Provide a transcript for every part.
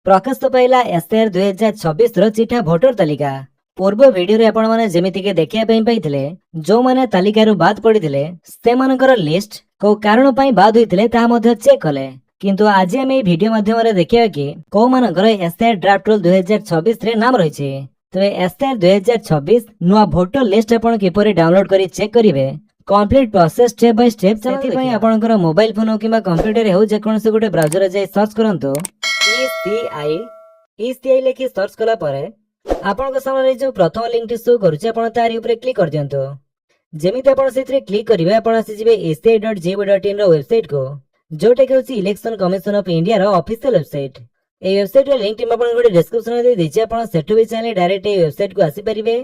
ପ୍ରକାଶ ପାଇଲା SIR 2026 ଚିଠା voter ତାଲିକା। ପୂର୍ବ ଭିଡିଓରେ ଆପଣ ମାନେ ଯେମିତିକି ଦେଖିବା ପାଇଁ ପାଇଥିଲେ, ଯୋଉମାନେ ତାଲିକାରୁ ବାଦ ପଡିଥିଲେ ସେମାନଙ୍କର ଲିଷ୍ଟ କୋଉ କାରଣ ପାଇଁ ବାଦ ହୋଇଥିଲେ ତାହା ମଧ୍ୟ ଚେକ୍ କଲେ। କିନ୍ତୁ ଆଜି ଆମେ ଏହି ଭିଡିଓ ମାଧ୍ୟମରେ ଦେଖିବା କି କୋଉମାନଙ୍କର SIR ଡ୍ରାଫ୍ଟ ରୋଲ 2026 ରେ ନାମ ରହିଛି। ତେବେ SIR 2026 ନୂଆ ଭୋଟର ଲିଷ୍ଟ ଆପଣ କିପରି ଡାଉନଲୋଡ କରି ଚେକ୍ କରିବେ, କମ୍ପ୍ଲିଟ ପ୍ରୋସେସ ସ୍टेପ ବାଇ ସ୍टेପ, ସେଥିପାଇଁ ଆପଣଙ୍କର ମୋବାଇଲ ଫୋନ କିମ୍ବା କମ୍ପ୍ୟୁଟର ହେଉ ଯେକୌଣସି ଗୋଟେ ବ୍ରାଉଜରରେ ଯାଇ ସର୍ଚ୍ଚ କରନ୍ତୁ ECI ଲେଖି ସର୍ଚ୍ଚ କଲା ପରେ ଆପଣଙ୍କ ସାମନାରେ ଯୋଉ ପ୍ରଥମ ଲିଙ୍କଟି ଶୋ କରୁଛି ଆପଣ ତାରି ଉପରେ କ୍ଲିକ୍ କରିଦିଅନ୍ତୁ। ଯେମିତି ଆପଣ ସେଥିରେ କ୍ଲିକ୍ କରିବେ ଆପଣ ଆସିଯିବେ eci.gov.in ର ୱେବସାଇଟ କୁ, ଯୋଉଟା କି ହେଉଛି ଇଲେକ୍ସନ କମିଶନ ଅଫ ଇଣ୍ଡିଆର ଅଫିସିଆଲ ୱେବସାଇଟ। এই ୱେବସାଇଟର ଲିଙ୍କଟି ମୁଁ ଆପଣଙ୍କୁ ଗୋଟେ ଡେସ୍କ୍ରିପସନରେ ଦେଇ ଦେଇଛି, ଆପଣ ସେଠୁ ବି ଚାହିଁଲେ ଡାଇରେକ୍ଟ এই ୱେବସାଇଟକୁ ଆସିପାରିବେ।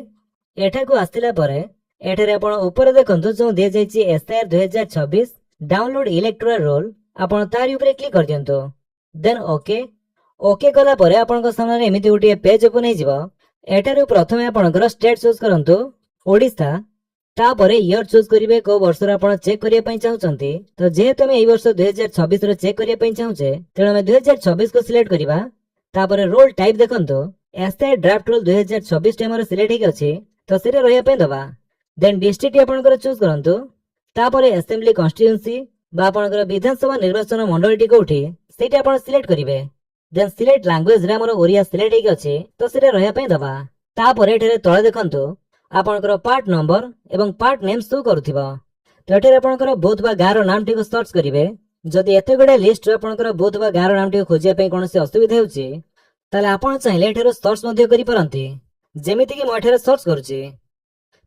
ଏଠାକୁ ଆସିଲା ପରେ ଏଠାରେ ଆପଣ ଉପରେ ଦେଖନ୍ତୁ ଯୋଉ ଦିଆଯାଇଛି SIR 2026 ଡାଉନଲୋଡ ଇଲେକ୍ଟୋରାଲ ରୋଲ, ଆପଣ ତାରି ଉପରେ କ୍ଲିକ୍ କରିଦିଅନ୍ତୁ। ଦେନ୍ ଓକେ କଲା ପରେ ଆପଣଙ୍କ ସାମ୍ନାରେ ଏମିତି ଗୋଟିଏ ପେଜ ଓପନ ହେଇଯିବ। ଏଠାରୁ ପ୍ରଥମେ ଆପଣଙ୍କର ଷ୍ଟେଟ୍ ଚୁଜ୍ କରନ୍ତୁ ଓଡ଼ିଶା, ତାପରେ ଇୟର ଚୁଜ୍ କରିବେ କୋଉ ବର୍ଷର ଆପଣ ଚେକ୍ କରିବା ପାଇଁ ଚାହୁଁଛନ୍ତି। ତ ଯେହେତୁ ଆମେ ଏଇ ବର୍ଷ 2026 ର ଚେକ୍ କରିବା ପାଇଁ ଚାହୁଁଛେ, ତେଣୁ ଆମେ 2026 କୁ ସିଲେକ୍ଟ କରିବା। ତାପରେ ରୋଲ ଟାଇପ ଦେଖନ୍ତୁ SIR ଡ୍ରାଫ୍ଟ ରୋଲ 2026 ଆମର ସିଲେକ୍ଟ ହେଇକି ଅଛି, ତ ସେଟା ରହିବା ପାଇଁ ଦବା। ଦେନ୍ ଡିଷ୍ଟ୍ରିକ୍ଟ ଆପଣଙ୍କର ଚୁଜ୍ କରନ୍ତୁ, ତାପରେ ଆସେମ୍ବଲି କନଷ୍ଟିଟ୍ୟୁଏନ୍ସି ବା ଆପଣଙ୍କର ବିଧାନସଭା ନିର୍ବାଚନ ମଣ୍ଡଳୀଟି କୋଉଠି ସେଇଟା ଆପଣ ସିଲେକ୍ଟ କରିବେ। ଦେନ୍ ସିଲେକ୍ଟ ଲାଙ୍ଗୁଏଜ ରେ ଆମର ଓଡିଆ ସିଲେକ୍ଟ ହେଇକି ଅଛି, ତ ସେଟା ରହିବା ପାଇଁ ଦବା। ତାପରେ ଏଠାରେ ତଳେ ଦେଖନ୍ତୁ ଆପଣଙ୍କର ପାର୍ଟ ନମ୍ବର ଏବଂ ପାର୍ଟ ନେମ୍ ଶୋ କରୁଥିବ। ତ ଏଠାରେ ଆପଣଙ୍କର ବୁଥ ବା ଗାଁର ନାମଟିକୁ ସର୍ଚ୍ଚ କରିବେ। ଯଦି ଏତେ ଗୁଡାଏ ଲିଷ୍ଟରୁ ଆପଣଙ୍କର ବୁଥ ବା ଗାଁର ନାମଟିକୁ ଖୋଜିବା ପାଇଁ କୌଣସି ଅସୁବିଧା ହେଉଛି, ତାହେଲେ ଆପଣ ଚାହିଁଲେ ଏଠାରୁ ସର୍ଚ୍ଚ ମଧ୍ୟ କରିପାରନ୍ତି। ଯେମିତିକି ମୁଁ ଏଠାରେ ସର୍ଚ୍ଚ କରୁଛି।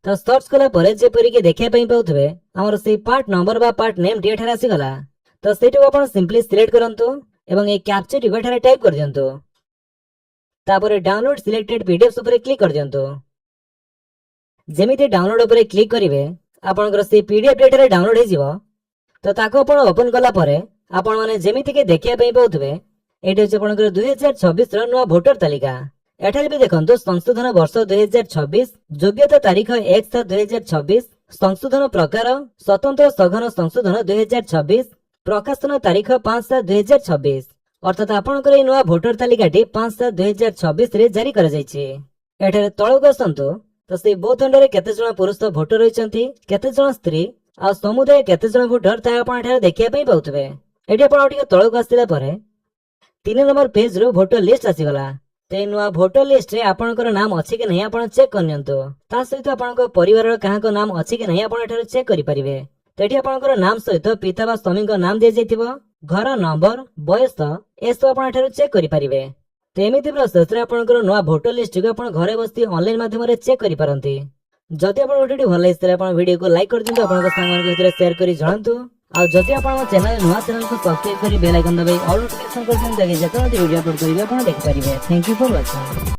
ତ ସର୍ଚ୍ଚ କଲା ପରେ ଯେପରିକି ଦେଖିବା ପାଇଁ ପାଉଥିବେ ଆମର ସେଇ ପାର୍ଟ ନମ୍ବର ବା ପାର୍ଟ ନେମ୍ ଟି ଏଠାରେ ଆସିଗଲା। ତ ସେଇଟାକୁ ଆପଣ ସିମ୍ପଲି ସିଲେକ୍ଟ କରନ୍ତୁ ଏବଂ এই କ୍ୟାପଚାଟିକୁ ଏଠାରେ ଟାଇପ କରିଦିଅନ୍ତୁ। ତାପରେ ଡାଉନଲୋଡ ସିଲେକ୍ଟେଡ PDFs ଉପରେ କ୍ଲିକ୍ କରିଦିଅନ୍ତୁ। ଯେମିତି ଡାଉନଲୋଡ ଉପରେ କ୍ଲିକ୍ କରିବେ ଆପଣଙ୍କର ସେଇ PDF ଏଠାରେ ଡାଉନଲୋଡ ହେଇଯିବ। ତ ତାକୁ ଆପଣ ଓପନ କଲା ପରେ ଆପଣ ମାନେ ଯେମିତିକି ଦେଖିବା ପାଇଁ ପାଉଥିବେ ଏଇଟା ହେଉଛି ଆପଣଙ୍କର 2026 ର ନୂଆ ଭୋଟର ତାଲିକା। ଏଠାରେ ବି ଦେଖନ୍ତୁ ସଂଶୋଧନ ବର୍ଷ 2026, ଯୋଗ୍ୟତା ତାରିଖ 1/7/2026, ସଂଶୋଧନ ପ୍ରକାର ସ୍ୱତନ୍ତ୍ର ସଘନ ସଂଶୋଧନ 2026, ପ୍ରକାଶନ ତାରିଖ 5/7/2026, ଅର୍ଥାତ ଆପଣଙ୍କର এই ନୂଆ ଭୋଟର ତାଲିକାଟି 5/7/2026 ରେ ଜାରି କରାଯାଇଛି। ଏଠାରେ ତଳକୁ ଆସନ୍ତୁ ତ ସେଇ ବୁଥ ଖଣ୍ଡରେ କେତେ ଜଣ ପୁରୁଷ ଭୋଟର ରହିଛନ୍ତି, କେତେ ଜଣ ସ୍ତ୍ରୀ ଆଉ ସମୁଦାୟ କେତେ ଜଣ ଭୋଟର ତାହା ଆପଣ ଏଠାରେ ଦେଖିବା ପାଇଁ ପାଉଥିବେ। ଏଠି ଆପଣ ଟିକେ ତଳକୁ ଆସିଲା ପରେ 3 ନମ୍ବର ପେଜ ରୁ ଭୋଟର ଲିଷ୍ଟ ଆସିଗଲା। ତ এই ନୂଆ ଭୋଟର ଲିଷ୍ଟରେ ଆପଣଙ୍କର ନାମ ଅଛି କି ନାହିଁ ଆପଣ ଚେକ୍ କରିନିଅନ୍ତୁ। ତା ସହିତ ଆପଣଙ୍କ ପରିବାରର କାହାଙ୍କ ନାମ ଅଛି କି ନାହିଁ ଆପଣ ଏଠାରେ ଚେକ୍ କରିପାରିବେ। ତ ଏଠି ଆପଣଙ୍କର ନାମ ସହିତ ପିତା ବା ସ୍ୱାମୀଙ୍କ ନାମ ଦିଆଯାଇଥିବ, ଘର ନମ୍ବର, ବୟସ ଏସବୁ ଆପଣ ଏଠାରେ ଚେକ୍ କରିପାରିବେ। ତ ଏମିତି ପ୍ରୋସେସରେ ଆପଣଙ୍କର ନୂଆ ଭୋଟର ଲିଷ୍ଟକୁ ଆପଣ ଘରେ ବସି ଅନଲାଇନ ମାଧ୍ୟମରେ ଚେକ୍ କରିପାରନ୍ତି। ଯଦି ଆପଣଙ୍କ ଭିଡିଓ ଭଲ ଲାଗିଥିଲା ଆପଣ ଭିଡିଓକୁ ଲାଇକ୍ କରିଦିଅନ୍ତୁ, ଆପଣଙ୍କ ସାଙ୍ଗମାନଙ୍କ ଭିତରେ ସେୟାର କରି ଜଣାନ୍ତୁ। ଆଉ ଯଦି ଆପଣ ଆମ ଚ୍ୟାନେଲ ନୂଆ ଚ୍ୟାନେଲକୁ ସବସ୍କ୍ରାଇବ କରି ବେଲ୍ ଆଇକନ ଦବାଇ ଅଲ୍ ନୋଟିଫିକେସନ କରିଦିଅନ୍ତୁ, ଯେତେବେଳେ ଭିଡିଓ ଅପଲୋଡ କରିବେ ଆପଣ ଦେଖିପାରିବେ। Thank you for watching.